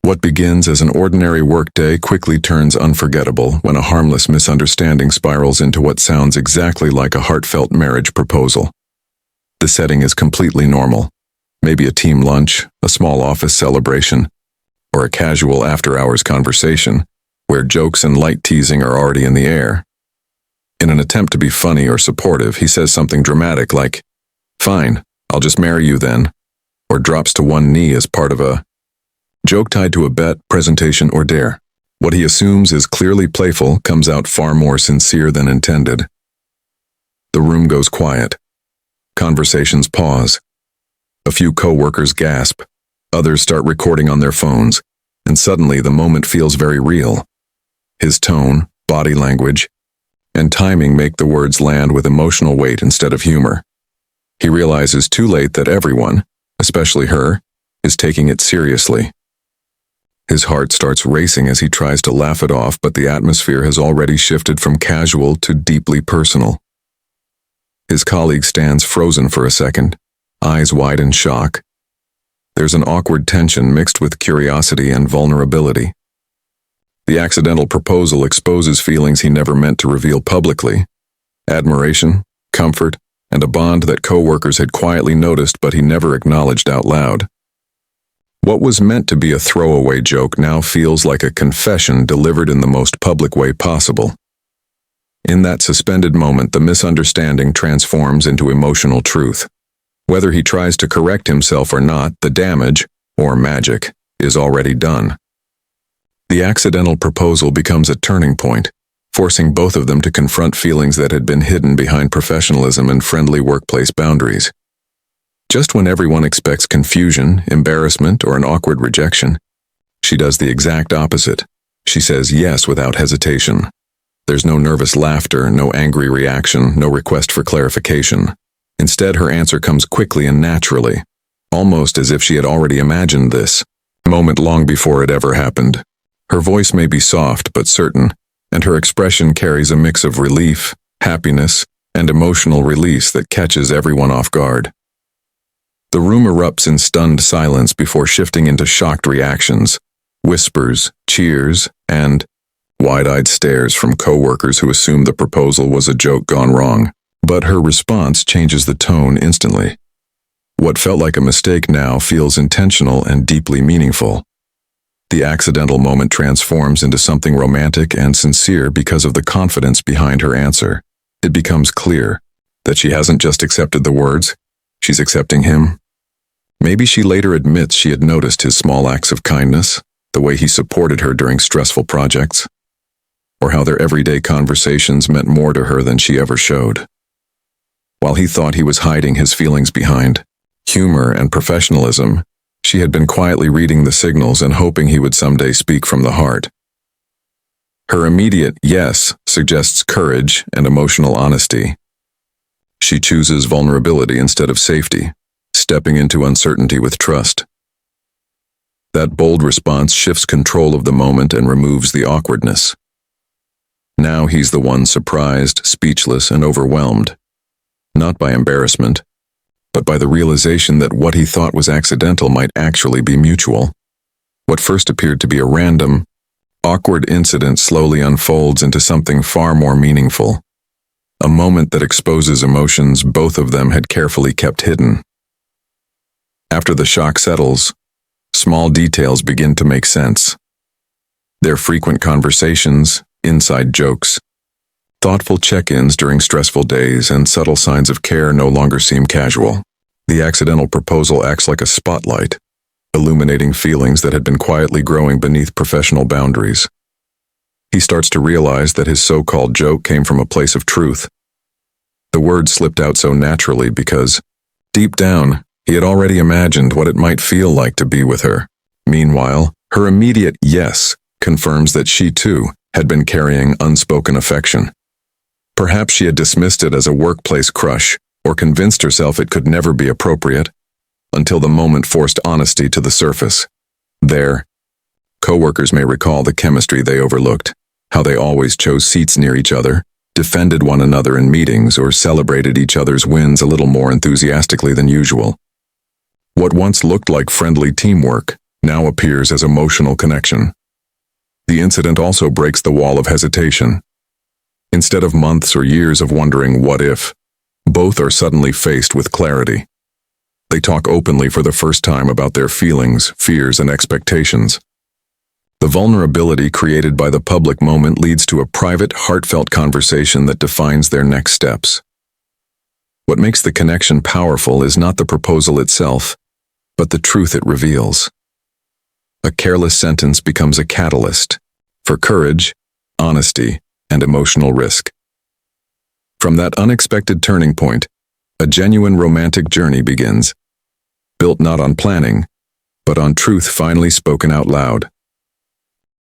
What begins as an ordinary workday quickly turns unforgettable when a harmless misunderstanding spirals into what sounds exactly like a heartfelt marriage proposal. The setting is completely normal. Maybe a team lunch, a small office celebration, or a casual after-hours conversation where jokes and light teasing are already in the air. In an attempt to be funny or supportive, he says something dramatic like, "Fine, I'll just marry you then," or drops to one knee as part of a joke tied to a bet, presentation, or dare. What he assumes is clearly playful comes out far more sincere than intended. The room goes quiet. Conversations pause. A few coworkers gasp. Others start recording on their phones, and suddenly the moment feels very real. His tone, body language, and timing make the words land with emotional weight instead of humor. He realizes too late that everyone, especially her, is taking it seriously. His heart starts racing as he tries to laugh it off, but the atmosphere has already shifted from casual to deeply personal. His colleague stands frozen for a second, eyes wide in shock. There's an awkward tension mixed with curiosity and vulnerability. The accidental proposal exposes feelings he never meant to reveal publicly: admiration, comfort, and a bond that coworkers had quietly noticed but he never acknowledged out loud. What was meant to be a throwaway joke now feels like a confession delivered in the most public way possible. In that suspended moment, the misunderstanding transforms into emotional truth. Whether he tries to correct himself or not, the damage, or magic, is already done. The accidental proposal becomes a turning point, forcing both of them to confront feelings that had been hidden behind professionalism and friendly workplace boundaries. Just when everyone expects confusion, embarrassment, or an awkward rejection, she does the exact opposite. She says yes without hesitation. There's no nervous laughter, no angry reaction, no request for clarification. Instead, her answer comes quickly and naturally, almost as if she had already imagined this moment long before it ever happened. Her voice may be soft but certain, and her expression carries a mix of relief, happiness, and emotional release that catches everyone off guard. The room erupts in stunned silence before shifting into shocked reactions, whispers, cheers, and wide-eyed stares from coworkers who assume the proposal was a joke gone wrong. But her response changes the tone instantly. What felt like a mistake now feels intentional and deeply meaningful. The accidental moment transforms into something romantic and sincere because of the confidence behind her answer. It becomes clear that she hasn't just accepted the words, she's accepting him. Maybe she later admits she had noticed his small acts of kindness, the way he supported her during stressful projects, or how their everyday conversations meant more to her than she ever showed. While he thought he was hiding his feelings behind humor and professionalism, she had been quietly reading the signals and hoping he would someday speak from the heart. Her immediate yes suggests courage and emotional honesty. She chooses vulnerability instead of safety, stepping into uncertainty with trust. That bold response shifts control of the moment and removes the awkwardness. Now he's the one surprised, speechless, and overwhelmed, not by embarrassment, but by the realization that what he thought was accidental might actually be mutual. What first appeared to be a random, awkward incident slowly unfolds into something far more meaningful, a moment that exposes emotions both of them had carefully kept hidden. After the shock settles, small details begin to make sense. Their frequent conversations, inside jokes, thoughtful check-ins during stressful days, and subtle signs of care no longer seem casual. The accidental proposal acts like a spotlight, illuminating feelings that had been quietly growing beneath professional boundaries. He starts to realize that his so-called joke came from a place of truth. The words slipped out so naturally because, deep down, he had already imagined what it might feel like to be with her. Meanwhile, her immediate yes confirms that she, too, had been carrying unspoken affection. Perhaps she had dismissed it as a workplace crush, or convinced herself it could never be appropriate, until the moment forced honesty to the surface. There, coworkers may recall the chemistry they overlooked, how they always chose seats near each other, defended one another in meetings, or celebrated each other's wins a little more enthusiastically than usual. What once looked like friendly teamwork now appears as emotional connection. The incident also breaks the wall of hesitation. Instead of months or years of wondering what if, both are suddenly faced with clarity. They talk openly for the first time about their feelings, fears, and expectations. The vulnerability created by the public moment leads to a private, heartfelt conversation that defines their next steps. What makes the connection powerful is not the proposal itself, but the truth it reveals. A careless sentence becomes a catalyst for courage, honesty, and emotional risk. From that unexpected turning point, a genuine romantic journey begins, built not on planning, but on truth finally spoken out loud.